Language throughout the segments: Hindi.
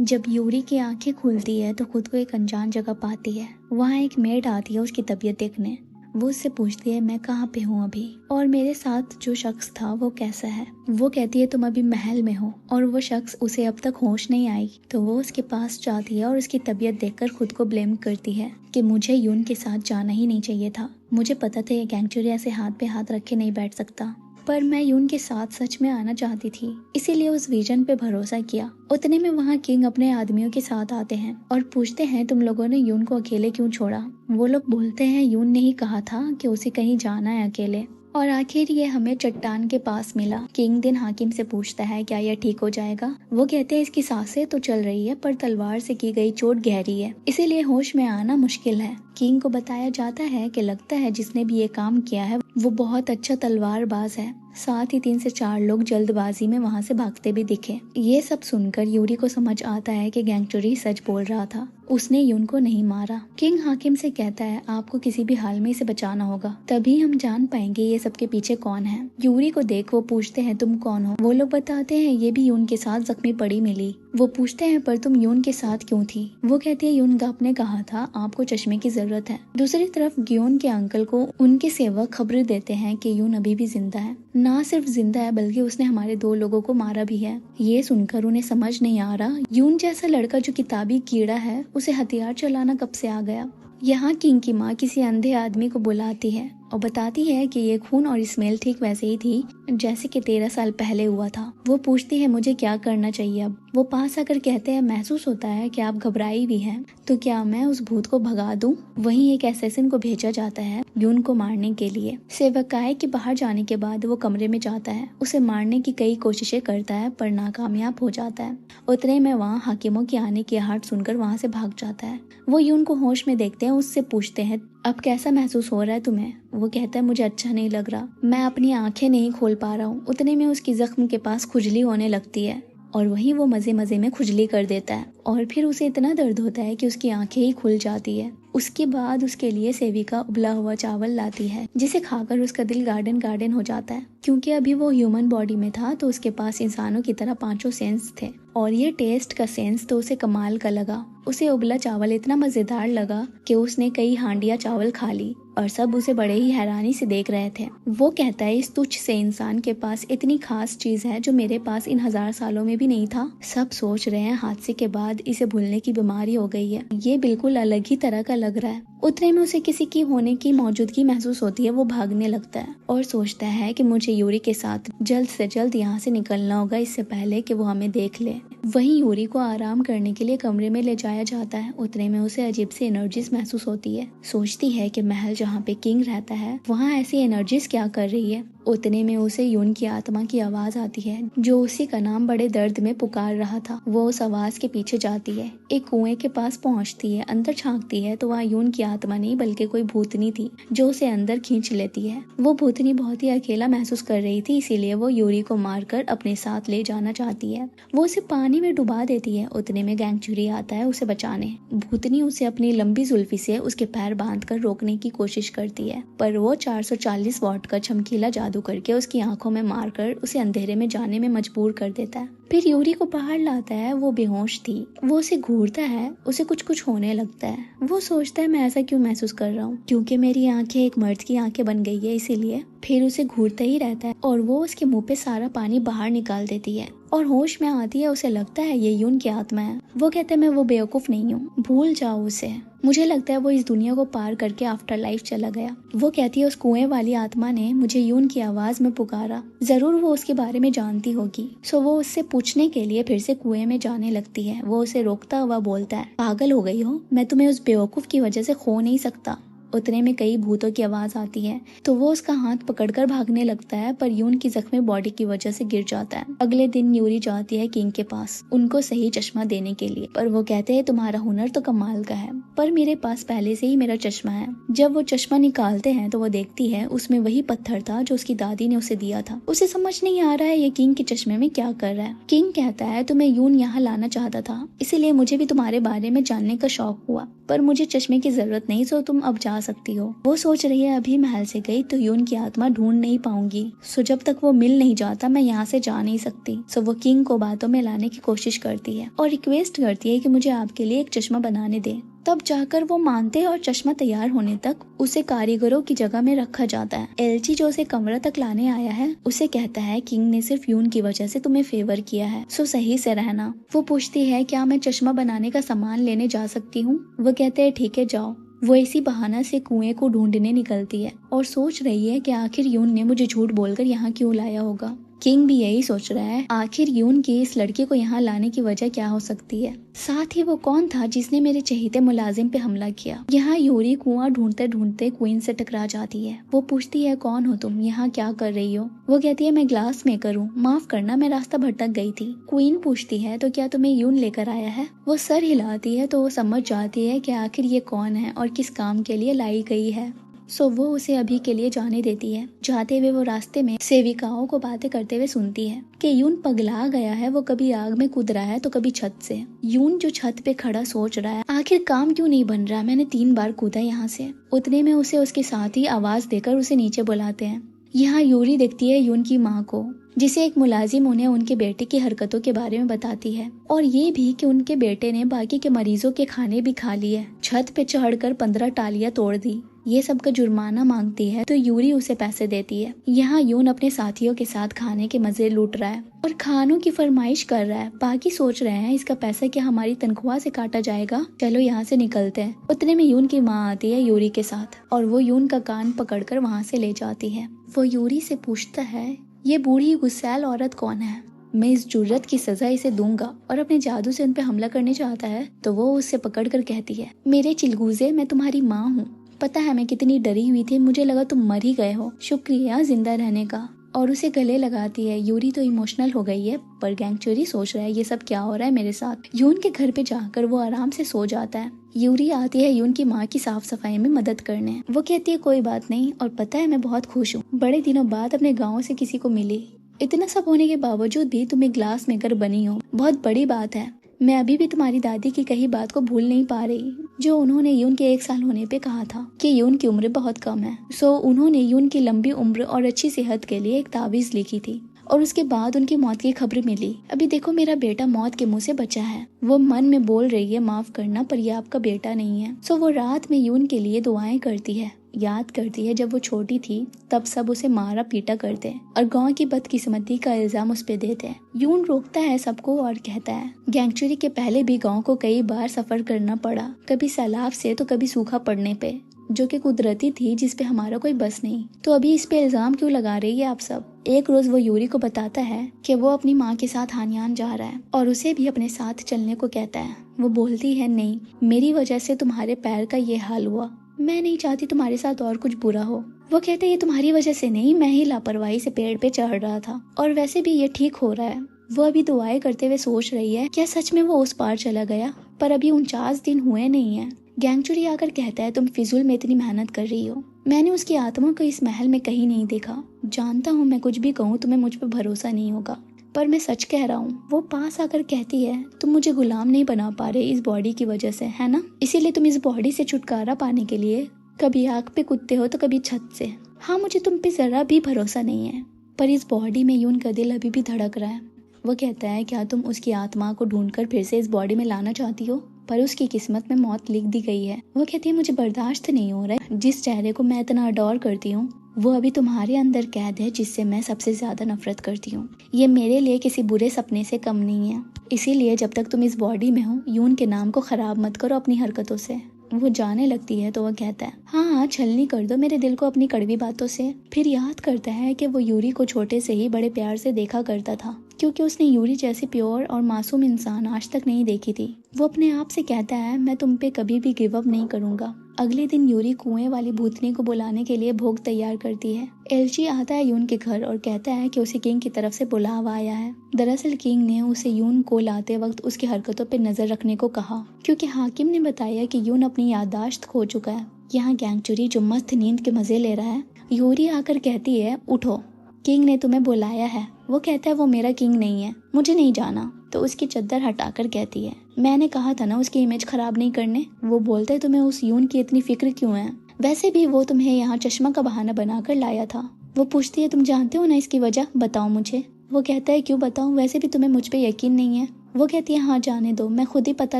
जब यूरी की आंखें खुलती है तो खुद को एक अनजान जगह पाती है। वहाँ एक मेड आती है उसकी तबीयत देखने। वो उससे पूछती है मैं कहाँ पे हूँ अभी, और मेरे साथ जो शख्स था वो कैसा है। वो कहती है तुम अभी महल में हो, और वो शख्स उसे अब तक होश नहीं आई। तो वो उसके पास जाती है और उसकी तबीयत देखकर खुद को ब्लेम करती है कि मुझे यून के साथ जाना ही नहीं चाहिए था। मुझे पता था ये गैंगचुरी ऐसे हाथ पे हाथ रखे नहीं बैठ सकता, पर मैं यून के साथ सच में आना चाहती थी, इसीलिए उस विजन पे भरोसा किया। उतने में वहाँ किंग अपने आदमियों के साथ आते हैं और पूछते हैं तुम लोगों ने यून को अकेले क्यों छोड़ा। वो लोग बोलते हैं यून ने ही कहा था कि उसे कहीं जाना है अकेले, और आखिर ये हमें चट्टान के पास मिला। किंग दिन हाकिम से पूछता है क्या यह ठीक हो जाएगा। वो कहते हैं इसकी सांसें तो चल रही है, पर तलवार से की गई चोट गहरी है, इसीलिए होश में आना मुश्किल है। किंग को बताया जाता है कि लगता है जिसने भी ये काम किया है वो बहुत अच्छा तलवारबाज है। साथ ही 3 से 4 लोग जल्दबाजी में वहाँ से भागते भी दिखे। ये सब सुनकर यूरी को समझ आता है कि गैंगचुरी सच बोल रहा था, उसने यून को नहीं मारा। किंग हाकिम से कहता है आपको किसी भी हाल में इसे बचाना होगा, तभी हम जान पाएंगे ये सबके पीछे कौन है। यूरी को देख वो पूछते हैं तुम कौन हो। वो लोग बताते हैं ये भी यून के साथ जख्मी पड़ी मिली। वो पूछते हैं पर तुम यून के साथ क्यों थी। वो कहती है यून गाप ने कहा था आपको चश्मे की जरूरत है। दूसरी तरफ ग्योन के अंकल को उनके सेवक खबर देते हैं कि यून अभी भी जिंदा है, ना सिर्फ जिंदा है बल्कि उसने हमारे 2 लोगों को मारा भी है। ये सुनकर उन्हें समझ नहीं आ रहा यून जैसा लड़का जो किताबी कीड़ा है उसे हथियार चलाना कब से आ गया। यहाँ किंग की माँ किसी अंधे आदमी को बुलाती है और बताती है कि ये खून और स्मेल ठीक वैसे ही थी जैसे कि 13 साल पहले हुआ था। वो पूछती है मुझे क्या करना चाहिए अब। वो पास आकर कहते हैं महसूस होता है कि आप घबराई भी हैं, तो क्या मैं उस भूत को भगा दूं। वहीं एक असैसिन को भेजा जाता है यून को मारने के लिए। सेवकाए के बाहर जाने के बाद वो कमरे में जाता है, उसे मारने की कई कोशिशें करता है पर नाकामयाब हो जाता है। उतने में वहाँ हाकिमों की आने की आहट सुनकर वहाँ से भाग जाता है। वो यून को होश में देखते हैं, उससे पूछते हैं अब कैसा महसूस हो रहा है तुम्हें। वो कहता है मुझे अच्छा नहीं लग रहा, मैं अपनी आंखें नहीं खोल पा रहा हूँ। उतने में उसकी जख्म के पास खुजली होने लगती है और वहीं वो मजे मजे में खुजली कर देता है, और फिर उसे इतना दर्द होता है कि उसकी आंखें ही खुल जाती है। उसके बाद उसके लिए सेविका उबला हुआ चावल लाती है जिसे खाकर उसका दिल गार्डन गार्डन हो जाता है। क्योंकि अभी वो ह्यूमन बॉडी में था तो उसके पास इंसानों की तरह 5 सेंस थे, और ये टेस्ट का सेंस तो उसे कमाल का लगा। उसे उबला चावल इतना मजेदार लगा कि उसने कई हांडिया चावल खा ली और सब उसे बड़े ही हैरानी से देख रहे थे। वो कहता है इस तुच्छ से इंसान के पास इतनी खास चीज है जो मेरे पास इन 1000 सालों में भी नहीं था। सब सोच रहे हैं हादसे के बाद इसे भूलने की बीमारी हो गई है, ये बिल्कुल अलग ही तरह का लग रहा है। उतने में उसे किसी की होने की मौजूदगी महसूस होती है। वो भागने लगता है और सोचता है कि मुझे यूरी के साथ जल्द से जल्द यहाँ से निकलना होगा, इससे पहले कि वो हमें देख ले। वहीं यूरी को आराम करने के लिए कमरे में ले जाया जाता है। उतने में उसे अजीब सी एनर्जीज महसूस होती है। सोचती है कि महल जहाँ पे किंग रहता है वहाँ ऐसी एनर्जीज क्या कर रही है। उतने में उसे यून की आत्मा की आवाज आती है जो उसी का नाम बड़े दर्द में पुकार रहा था। वो उस आवाज के पीछे जाती है, एक कुएं के पास पहुंचती है, अंदर झांकती है तो वहाँ यून की आत्मा नहीं बल्कि कोई भूतनी थी जो उसे अंदर खींच लेती है। वो भूतनी बहुत ही अकेला महसूस कर रही थी, इसीलिए वो यूरी को मारकर अपने साथ ले जाना चाहती है। वो उसे पानी में डुबा देती है। उतने में गैंगचुरी आता है उसे बचाने। भूतनी उसे अपनी लंबी जुल्फी से उसके पैर बांधकर रोकने की कोशिश करती है, पर वो 440 वॉट का चमकीला जादू करके उसकी आंखों में मारकर उसे अंधेरे में जाने में मजबूर कर देता है। फिर यूरी को बाहर लाता है। वो बेहोश थी। वो उसे घूरता है, उसे कुछ कुछ होने लगता है। वो सोचता है मैं ऐसा क्यों महसूस कर रहा हूँ, क्योंकि मेरी आंखें एक मर्द की आंखें बन गई है, इसीलिए। फिर उसे घूरता ही रहता है और वो उसके मुंह पे सारा पानी बाहर निकाल देती है और होश में आती है। उसे लगता है ये यून की आत्मा है। वो कहता है मैं वो बेवकूफ नहीं हूँ, भूल जाओ उसे। मुझे लगता है वो इस दुनिया को पार करके आफ्टर लाइफ चला गया। वो कहती है उस कुएं वाली आत्मा ने मुझे यून की आवाज में पुकारा, जरूर वो उसके बारे में जानती होगी। सो वो उससे पूछने के लिए फिर से कुएं में जाने लगती है। वो उसे रोकता हुआ बोलता है पागल हो गई हो, मैं तुम्हें उस बेवकूफ की वजह से खो नहीं सकता। उतने में कई भूतों की आवाज आती है तो वो उसका हाथ पकड़कर भागने लगता है, पर यून की जख्मी बॉडी की वजह से गिर जाता है। अगले दिन यूरी जाती है किंग के पास उनको सही चश्मा देने के लिए, पर वो कहते हैं तुम्हारा हुनर तो कमाल का है, पर मेरे पास पहले से ही मेरा चश्मा है। जब वो चश्मा निकालते हैं तो वो देखती है उसमें वही पत्थर था जो उसकी दादी ने उसे दिया था। उसे समझ नहीं आ रहा है ये किंग के चश्मे में क्या कर रहा है। किंग कहता है तुम्हें यून यहाँ लाना चाहता था, इसीलिए मुझे भी तुम्हारे बारे में जानने का शौक हुआ, पर मुझे चश्मे की जरूरत नहीं, सो तुम अब जा सकती हो। वो सोच रही है अभी महल से गई तो यून की आत्मा ढूंढ नहीं पाऊंगी, सो जब तक वो मिल नहीं जाता मैं यहाँ से जा नहीं सकती। सो वो किंग को बातों में लाने की कोशिश करती है और रिक्वेस्ट करती है कि मुझे आपके लिए एक चश्मा बनाने दे। तब जाकर वो मानते हैं और चश्मा तैयार होने तक उसे कारीगरों की जगह में रखा जाता है। एलची जो उसे कमरा तक लाने आया है उसे कहता है किंग ने सिर्फ यून की वजह से तुम्हें फेवर किया है, सो सही से रहना। वो पूछती है क्या मैं चश्मा बनाने का सामान लेने जा सकती हूँ। वो कहते हैं ठीक है जाओ। वो इसी बहाना से कुएं को ढूंढने निकलती है और सोच रही है कि आखिर यून ने मुझे झूठ बोलकर यहाँ क्यों लाया होगा। किंग भी यही सोच रहा है आखिर यून की इस लड़की को यहाँ लाने की वजह क्या हो सकती है। साथ ही वो कौन था जिसने मेरे चहेते मुलाजिम पे हमला किया। यहाँ यूरी कुआं ढूंढते ढूंढते क्वीन से टकरा जाती है। वो पूछती है कौन हो तुम, यहाँ क्या कर रही हो। वो कहती है मैं ग्लास मेकर हूँ, माफ करना मैं रास्ता भटक गई थी। क्वीन पूछती है तो क्या तुम्हें यून लेकर आया है। वो सर हिलाती है तो वो समझ जाती है कि आखिर ये कौन है और किस काम के लिए लाई गई है। सो वो उसे अभी के लिए जाने देती है। जाते हुए वो रास्ते में सेविकाओं को बातें करते हुए सुनती है कि यून पगला गया है, वो कभी आग में कूद रहा है तो कभी छत से। यून जो छत पे खड़ा सोच रहा है आखिर काम क्यों नहीं बन रहा, मैंने 3 बार कूदा यहाँ से। उतने में उसे उसके साथी आवाज देकर उसे नीचे बुलाते हैं। यहाँ यूरी देखती है यून की माँ को, जिसे एक मुलाजिम उन्हें उनके बेटे की हरकतों के बारे में बताती है और ये भी कि उनके बेटे ने बाकी के मरीजों के खाने भी खा लिए, छत पे चढ़कर 15 टालियां तोड़ दी। ये सब का जुर्माना मांगती है तो यूरी उसे पैसे देती है। यहाँ यून अपने साथियों के साथ खाने के मजे लूट रहा है और खानों की फरमाइश कर रहा है। बाकी सोच रहे हैं इसका पैसा क्या हमारी तनख्वाह से काटा जाएगा, चलो यहाँ से निकलते हैं। उतने में यून की माँ आती है यूरी के साथ और वो यून का कान पकड़कर वहाँ से ले जाती है। वो यूरी से पूछता है ये बूढ़ी गुस्सैल औरत कौन है, मैं इस जुर्रत की सजा इसे दूंगा। और अपने जादू से उन पे हमला करने चाहता है तो वो उससे पकड़कर कहती है मेरे चिलगूजे मैं तुम्हारी माँ हूँ, पता है मैं कितनी डरी हुई थी, मुझे लगा तुम मर ही गए हो, शुक्रिया जिंदा रहने का। और उसे गले लगाती है। यूरी तो इमोशनल हो गई है पर गैंगचोरी सोच रहा है ये सब क्या हो रहा है मेरे साथ। यून के घर पे जाकर वो आराम से सो जाता है। यूरी आती है यून की माँ की साफ सफाई में मदद करने। वो कहती है कोई बात नहीं और पता है मैं बहुत खुश हूँ, बड़े दिनों बाद अपने गाँव से किसी को मिली। इतना सब होने के बावजूद भी तुम एक ग्लास मेकर बनी हो, बहुत बड़ी बात है। मैं अभी भी तुम्हारी दादी की कही बात को भूल नहीं पा रही, जो उन्होंने यून के 1 साल होने पे कहा था कि यून की उम्र बहुत कम है। सो उन्होंने यून की लंबी उम्र और अच्छी सेहत के लिए एक तावीज लिखी थी और उसके बाद उनकी मौत की खबर मिली। अभी देखो मेरा बेटा मौत के मुंह से बचा है। वो मन में बोल रही है माफ करना पर ये आपका बेटा नहीं है। सो वो रात में यून के लिए दुआएं करती है, याद करती है जब वो छोटी थी तब सब उसे मारा पीटा करते और गांव की बदकिस्मती का इल्जाम उस पे देते हैं। यून रोकता है सबको और कहता है गैंगचोरी के पहले भी गांव को कई बार सफर करना पड़ा, कभी सैलाब से तो कभी सूखा पड़ने पे, जो कि कुदरती थी जिस पे हमारा कोई बस नहीं। तो अभी इस पे इल्जाम क्यों लगा रही है आप सब। एक रोज वो यूरी को बताता है कि वो अपनी माँ के साथ हानियान जा रहा है और उसे भी अपने साथ चलने को कहता है। वो बोलती है नहीं, मेरी वजह से तुम्हारे पैर का ये हाल हुआ, मैं नहीं चाहती तुम्हारे साथ और कुछ बुरा हो। वो कहते ये तुम्हारी वजह से नहीं, मैं ही लापरवाही से पेड़ पे चढ़ रहा था और वैसे भी ये ठीक हो रहा है। वो अभी दुआएं करते हुए सोच रही है क्या सच में वो उस पार चला गया, पर अभी 49 दिन हुए नहीं है। गैंगचोरी आकर कहता है तुम फिजूल में इतनी मेहनत कर रही हो, मैंने उसकी आत्मा को इस महल में कहीं नहीं देखा। जानता हूँ मैं कुछ भी कहूँ तुम्हें मुझ पर भरोसा नहीं होगा, पर मैं सच कह रहा हूँ। वो पास आकर कहती है तुम मुझे गुलाम नहीं बना पा रहे इस बॉडी की वजह से, है ना, इसीलिए तुम इस बॉडी से छुटकारा पाने के लिए कभी आग पे कूदते हो तो कभी छत से। हाँ मुझे तुम पे जरा भी भरोसा नहीं है, पर इस बॉडी में यून का दिल अभी भी धड़क रहा है। वो कहता है क्या तुम उसकी आत्मा को ढूंढकर फिर से इस बॉडी में लाना चाहती हो, पर उसकी किस्मत में मौत लिख दी गई है। वो कहती है मुझे बर्दाश्त नहीं हो रहा है, जिस चेहरे को मैं इतना अडोर करती हूँ वो अभी तुम्हारे अंदर कैद है जिससे मैं सबसे ज्यादा नफरत करती हूँ। ये मेरे लिए किसी बुरे सपने से कम नहीं है, इसीलिए जब तक तुम इस बॉडी में हो यून के नाम को खराब मत करो अपनी हरकतों से। वो जाने लगती है तो वो कहता है हाँ छलनी कर दो मेरे दिल को अपनी कड़वी बातों से। फिर याद करता है कि वो यूरी को छोटे से ही बड़े प्यार से देखा करता था, क्योंकि उसने यूरी जैसी प्योर और मासूम इंसान आज तक नहीं देखी थी। वो अपने आप से कहता है मैं तुम पे कभी भी गिव अप नहीं करूंगा। अगले दिन यूरी कुएं वाली भूतनी को बुलाने के लिए भोग तैयार करती है। एलची आता है यून के घर और कहता है कि उसे किंग की तरफ से बुलावा आया है। दरअसल किंग ने उसे यून को लाते वक्त उसकी हरकतों पर नजर रखने को कहा, क्योंकि हाकिम ने बताया कि यून अपनी याददाश्त खो चुका है। यहाँ गैंगचोरी जो मस्त नींद के मजे ले रहा है। यूरी आकर कहती है उठो, किंग ने तुम्हें बुलाया है। वो कहता है वो मेरा किंग नहीं है, मुझे नहीं जाना। तो उसकी चद्दर हटाकर कहती है मैंने कहा था ना उसकी इमेज खराब नहीं करने। वो बोलते तुम्हें उस यून की इतनी फिक्र क्यों है, वैसे भी वो तुम्हें यहाँ चश्मा का बहाना बनाकर लाया था। वो पूछती है तुम जानते हो ना इसकी वजह, बताओ मुझे। वो कहता है क्यों बताऊं, वैसे भी तुम्हें मुझ पे यकीन नहीं है। वो कहती है हाँ जाने दो, मैं खुद ही पता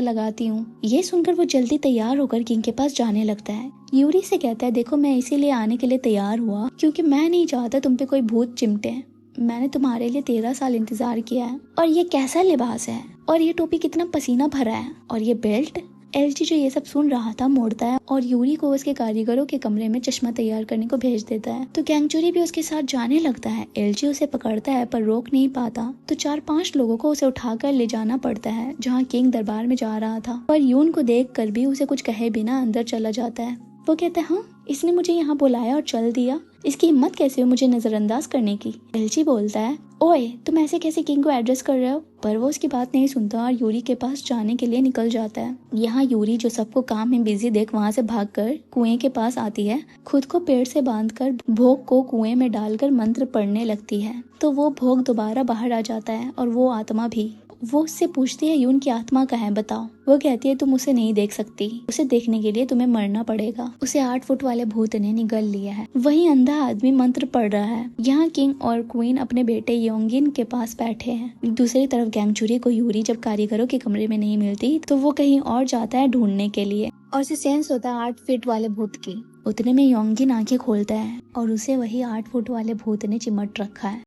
लगाती हूँ। ये सुनकर वो जल्दी तैयार होकर किंग के पास जाने लगता है। यूरी से कहता है देखो मैं इसीलिए आने के लिए तैयार हुआ क्योंकि मैं नहीं चाहता तुम पे कोई भूत चिमटे। मैंने तुम्हारे लिए 13 साल इंतजार किया है। और ये कैसा लिबास है, और ये टोपी कितना पसीना भरा है, और ये बेल्ट। एलजी जो ये सब सुन रहा था मुड़ता है और यूरी को उसके कारीगरों के कमरे में चश्मा तैयार करने को भेज देता है। तो गैंगचोरी भी उसके साथ जाने लगता है। एलजी उसे पकड़ता है पर रोक नहीं पाता, तो 4-5 लोगों को उसे उठाकर ले जाना पड़ता है जहाँ किंग दरबार में जा रहा था। पर यून को देख कर भी उसे कुछ कहे बिना अंदर चला जाता है। वो कहता है हाँ इसने मुझे यहाँ बुलाया और चल दिया, इसकी हिम्मत कैसे हुई मुझे नजरअंदाज करने की। एलजी बोलता है ओए तुम ऐसे कैसे किंग को एड्रेस कर रहे हो, पर वो उसकी बात नहीं सुनता और यूरी के पास जाने के लिए निकल जाता है। यहाँ यूरी जो सबको काम में बिजी देख वहाँ से भागकर कुएं के पास आती है। खुद को पेड़ से बांधकर भोग को कुएं में डालकर मंत्र पढ़ने लगती है, तो वो भोग दोबारा बाहर आ जाता है और वो आत्मा भी। वो उससे पूछती है यून की आत्मा कहाँ है बताओ। वो कहती है तुम उसे नहीं देख सकती, उसे देखने के लिए तुम्हें मरना पड़ेगा, उसे 8 फुट वाले भूत ने निगल लिया है। वही अंधा आदमी मंत्र पढ़ रहा है। यहाँ किंग और क्वीन अपने बेटे योंगिन के पास बैठे हैं। दूसरी तरफ गैंगचुरी को यूरी जब कारीगरों के कमरे में नहीं मिलती तो वो कहीं और जाता है ढूंढने के लिए और उसे सेंस होता है 8 फीट वाले भूत की। उतने में योंगिन आंखें खोलता है और उसे वही 8 फुट वाले भूत ने चिमट रखा है।